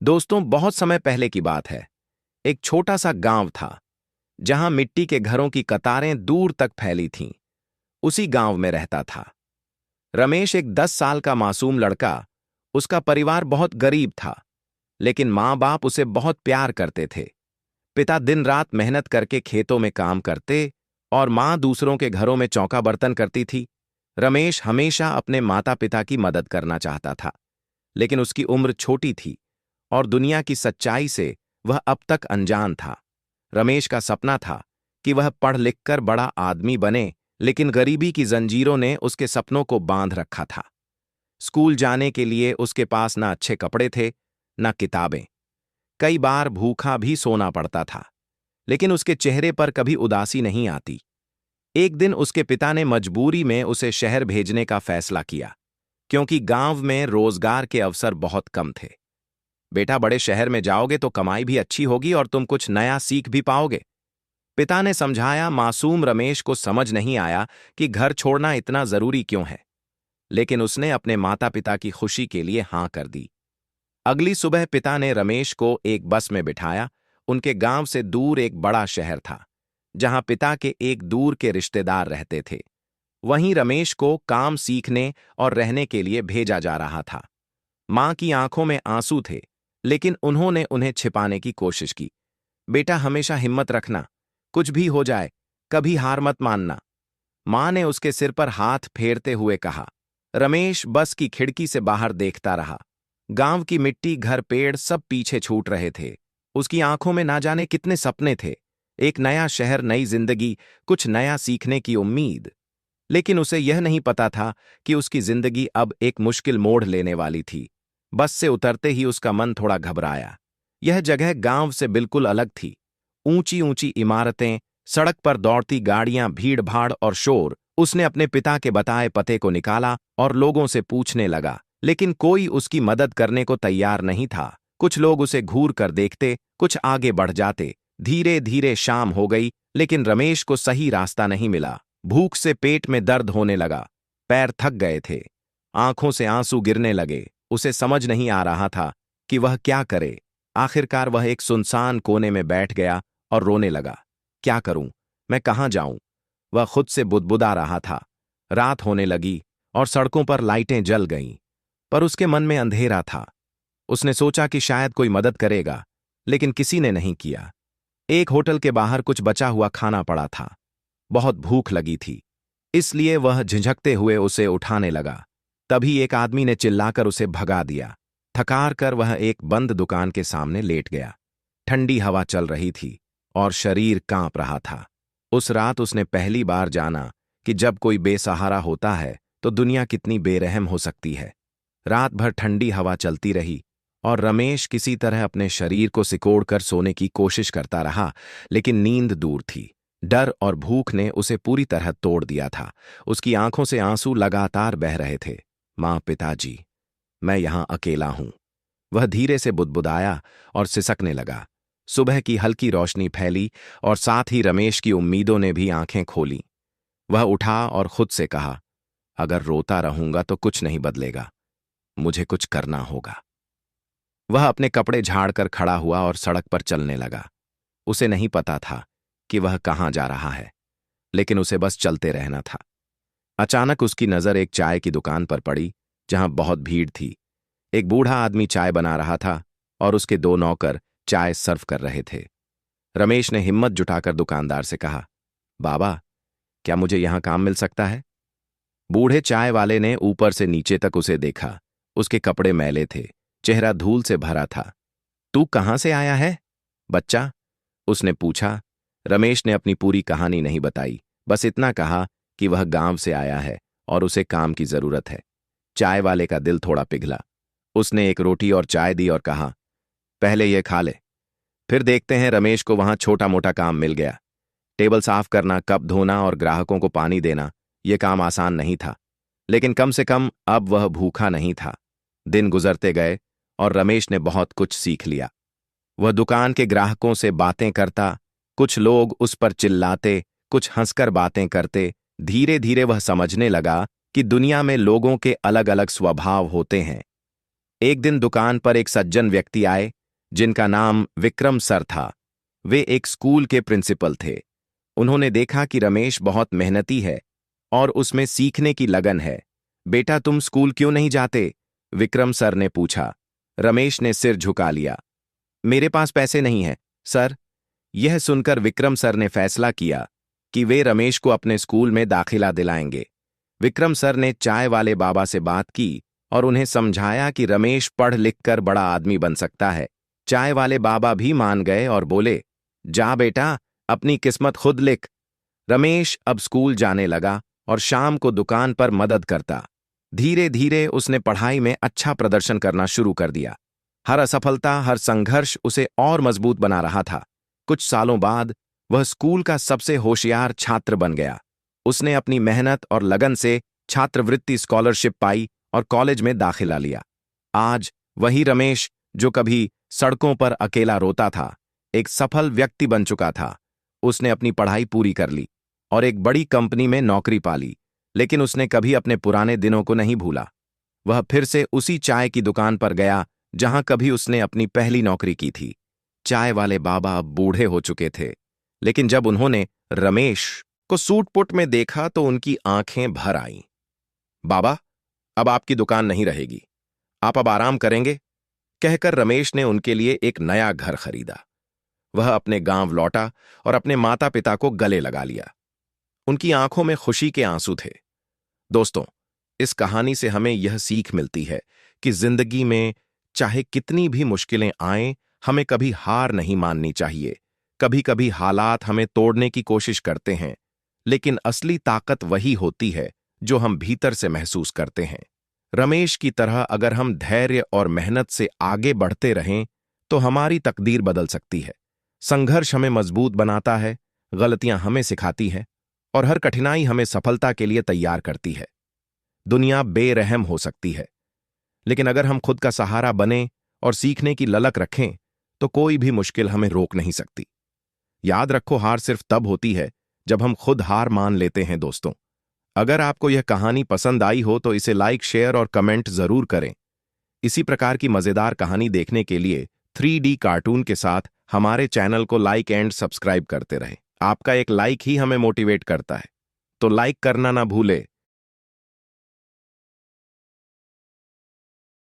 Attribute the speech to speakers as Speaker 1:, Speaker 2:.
Speaker 1: दोस्तों, बहुत समय पहले की बात है। एक छोटा सा गांव था जहां मिट्टी के घरों की कतारें दूर तक फैली थीं। उसी गांव में रहता था रमेश, एक 10 साल का मासूम लड़का। उसका परिवार बहुत गरीब था, लेकिन माँ बाप उसे बहुत प्यार करते थे। पिता दिन रात मेहनत करके खेतों में काम करते और माँ दूसरों के घरों में चौका बर्तन करती थी। रमेश हमेशा अपने माता पिता की मदद करना चाहता था, लेकिन उसकी उम्र छोटी थी और दुनिया की सच्चाई से वह अब तक अनजान था। रमेश का सपना था कि वह पढ़ लिख कर बड़ा आदमी बने, लेकिन गरीबी की जंजीरों ने उसके सपनों को बांध रखा था। स्कूल जाने के लिए उसके पास ना अच्छे कपड़े थे, ना किताबें। कई बार भूखा भी सोना पड़ता था, लेकिन उसके चेहरे पर कभी उदासी नहीं आती। एक दिन उसके पिता ने मजबूरी में उसे शहर भेजने का फैसला किया, क्योंकि गांव में रोजगार के अवसर बहुत कम थे। बेटा, बड़े शहर में जाओगे तो कमाई भी अच्छी होगी और तुम कुछ नया सीख भी पाओगे, पिता ने समझाया। मासूम रमेश को समझ नहीं आया कि घर छोड़ना इतना जरूरी क्यों है, लेकिन उसने अपने माता पिता की खुशी के लिए हां कर दी। अगली सुबह पिता ने रमेश को एक बस में बिठाया। उनके गांव से दूर एक बड़ा शहर था, जहां पिता के एक दूर के रिश्तेदार रहते थे। वहीं रमेश को काम सीखने और रहने के लिए भेजा जा रहा था। मां की आंखों में आंसू थे, लेकिन उन्होंने उन्हें छिपाने की कोशिश की। बेटा, हमेशा हिम्मत रखना, कुछ भी हो जाए, कभी हार मत मानना, मां ने उसके सिर पर हाथ फेरते हुए कहा। रमेश बस की खिड़की से बाहर देखता रहा। गांव की मिट्टी, घर, पेड़ सब पीछे छूट रहे थे। उसकी आंखों में ना जाने कितने सपने थे। एक नया शहर, नई जिंदगी, कुछ नया सीखने की उम्मीद। लेकिन उसे यह नहीं पता था कि उसकी जिंदगी अब एक मुश्किल मोड़ लेने वाली थी। बस से उतरते ही उसका मन थोड़ा घबराया। यह जगह गांव से बिल्कुल अलग थी। ऊंची ऊंची इमारतें, सड़क पर दौड़ती गाड़ियां, भीड़ भाड़ और शोर। उसने अपने पिता के बताए पते को निकाला और लोगों से पूछने लगा, लेकिन कोई उसकी मदद करने को तैयार नहीं था। कुछ लोग उसे घूर कर देखते, कुछ आगे बढ़ जाते। धीरे धीरे शाम हो गई, लेकिन रमेश को सही रास्ता नहीं मिला। भूख से पेट में दर्द होने लगा, पैर थक गए थे, आंखों से आंसू गिरने लगे। उसे समझ नहीं आ रहा था कि वह क्या करे। आखिरकार वह एक सुनसान कोने में बैठ गया और रोने लगा। क्या करूं, मैं कहां जाऊं, वह खुद से बुदबुदा रहा था। रात होने लगी और सड़कों पर लाइटें जल गईं, पर उसके मन में अंधेरा था। उसने सोचा कि शायद कोई मदद करेगा, लेकिन किसी ने नहीं किया। एक होटल के बाहर कुछ बचा हुआ खाना पड़ा था। बहुत भूख लगी थी, इसलिए वह झिझकते हुए उसे उठाने लगा। तभी एक आदमी ने चिल्लाकर उसे भगा दिया। थकार कर वह एक बंद दुकान के सामने लेट गया। ठंडी हवा चल रही थी और शरीर कांप रहा था। उस रात उसने पहली बार जाना कि जब कोई बेसहारा होता है तो दुनिया कितनी बेरहम हो सकती है। रात भर ठंडी हवा चलती रही और रमेश किसी तरह अपने शरीर को सिकोड़कर सोने की कोशिश करता रहा, लेकिन नींद दूर थी। डर और भूख ने उसे पूरी तरह तोड़ दिया था। उसकी आंखों से आंसू लगातार बह रहे थे। मां, पिताजी, मैं यहां अकेला हूं, वह धीरे से बुदबुदाया और सिसकने लगा। सुबह की हल्की रोशनी फैली और साथ ही रमेश की उम्मीदों ने भी आंखें खोली। वह उठा और खुद से कहा, अगर रोता रहूंगा तो कुछ नहीं बदलेगा, मुझे कुछ करना होगा। वह अपने कपड़े झाड़कर खड़ा हुआ और सड़क पर चलने लगा। उसे नहीं पता था कि वह कहां जा रहा है, लेकिन उसे बस चलते रहना था। अचानक उसकी नजर एक चाय की दुकान पर पड़ी, जहां बहुत भीड़ थी। एक बूढ़ा आदमी चाय बना रहा था और उसके दो नौकर चाय सर्व कर रहे थे। रमेश ने हिम्मत जुटाकर दुकानदार से कहा, बाबा, क्या मुझे यहां काम मिल सकता है? बूढ़े चाय वाले ने ऊपर से नीचे तक उसे देखा। उसके कपड़े मैले थे, चेहरा धूल से भरा था। तू कहां से आया है, बच्चा? उसने पूछा। रमेश ने अपनी पूरी कहानी नहीं बताई, बस इतना कहा कि वह गांव से आया है और उसे काम की जरूरत है। चाय वाले का दिल थोड़ा पिघला। उसने एक रोटी और चाय दी और कहा, पहले ये खा ले, फिर देखते हैं। रमेश को वहां छोटा मोटा काम मिल गया। टेबल साफ करना, कप धोना और ग्राहकों को पानी देना, यह काम आसान नहीं था, लेकिन कम से कम अब वह भूखा नहीं था। दिन गुजरते गए और रमेश ने बहुत कुछ सीख लिया। वह दुकान के ग्राहकों से बातें करता, कुछ लोग उस पर चिल्लाते, कुछ हंसकर बातें करते। धीरे धीरे वह समझने लगा कि दुनिया में लोगों के अलग अलग स्वभाव होते हैं। एक दिन दुकान पर एक सज्जन व्यक्ति आए, जिनका नाम विक्रम सर था। वे एक स्कूल के प्रिंसिपल थे। उन्होंने देखा कि रमेश बहुत मेहनती है और उसमें सीखने की लगन है। बेटा, तुम स्कूल क्यों नहीं जाते? विक्रम सर ने पूछा। रमेश ने सिर झुका लिया। मेरे पास पैसे नहीं हैं, सर। यह सुनकर विक्रम सर ने फैसला किया कि वे रमेश को अपने स्कूल में दाखिला दिलाएंगे। विक्रम सर ने चाय वाले बाबा से बात की और उन्हें समझाया कि रमेश पढ़ लिख कर बड़ा आदमी बन सकता है। चाय वाले बाबा भी मान गए और बोले, जा बेटा, अपनी किस्मत खुद लिख। रमेश अब स्कूल जाने लगा और शाम को दुकान पर मदद करता। धीरे धीरे उसने पढ़ाई में अच्छा प्रदर्शन करना शुरू कर दिया। हर असफलता, हर संघर्ष उसे और मजबूत बना रहा था। कुछ सालों बाद वह स्कूल का सबसे होशियार छात्र बन गया। उसने अपनी मेहनत और लगन से छात्रवृत्ति स्कॉलरशिप पाई और कॉलेज में दाखिला लिया। आज वही रमेश, जो कभी सड़कों पर अकेला रोता था, एक सफल व्यक्ति बन चुका था। उसने अपनी पढ़ाई पूरी कर ली और एक बड़ी कंपनी में नौकरी पा ली, लेकिन उसने कभी अपने पुराने दिनों को नहीं भूला। वह फिर से उसी चाय की दुकान पर गया जहां कभी उसने अपनी पहली नौकरी की थी। चाय वाले बाबा अब बूढ़े हो चुके थे, लेकिन जब उन्होंने रमेश को सूट-बूट में देखा तो उनकी आंखें भर आईं। बाबा, अब आपकी दुकान नहीं रहेगी, आप अब आराम करेंगे, कहकर रमेश ने उनके लिए एक नया घर खरीदा। वह अपने गांव लौटा और अपने माता पिता को गले लगा लिया। उनकी आंखों में खुशी के आंसू थे। दोस्तों, इस कहानी से हमें यह सीख मिलती है कि जिंदगी में चाहे कितनी भी मुश्किलें आएं, हमें कभी हार नहीं माननी चाहिए। कभी कभी हालात हमें तोड़ने की कोशिश करते हैं, लेकिन असली ताकत वही होती है जो हम भीतर से महसूस करते हैं। रमेश की तरह अगर हम धैर्य और मेहनत से आगे बढ़ते रहें तो हमारी तकदीर बदल सकती है। संघर्ष हमें मजबूत बनाता है, गलतियां हमें सिखाती है और हर कठिनाई हमें सफलता के लिए तैयार करती है। दुनिया बेरहम हो सकती है, लेकिन अगर हम खुद का सहारा बने और सीखने की ललक रखें तो कोई भी मुश्किल हमें रोक नहीं सकती। याद रखो, हार सिर्फ तब होती है जब हम खुद हार मान लेते हैं। दोस्तों, अगर आपको यह कहानी पसंद आई हो तो इसे लाइक, शेयर और कमेंट जरूर करें। इसी प्रकार की मजेदार कहानी देखने के लिए 3D कार्टून के साथ हमारे चैनल को लाइक एंड सब्सक्राइब करते रहें। आपका एक लाइक ही हमें मोटिवेट करता है, तो लाइक करना ना भूले।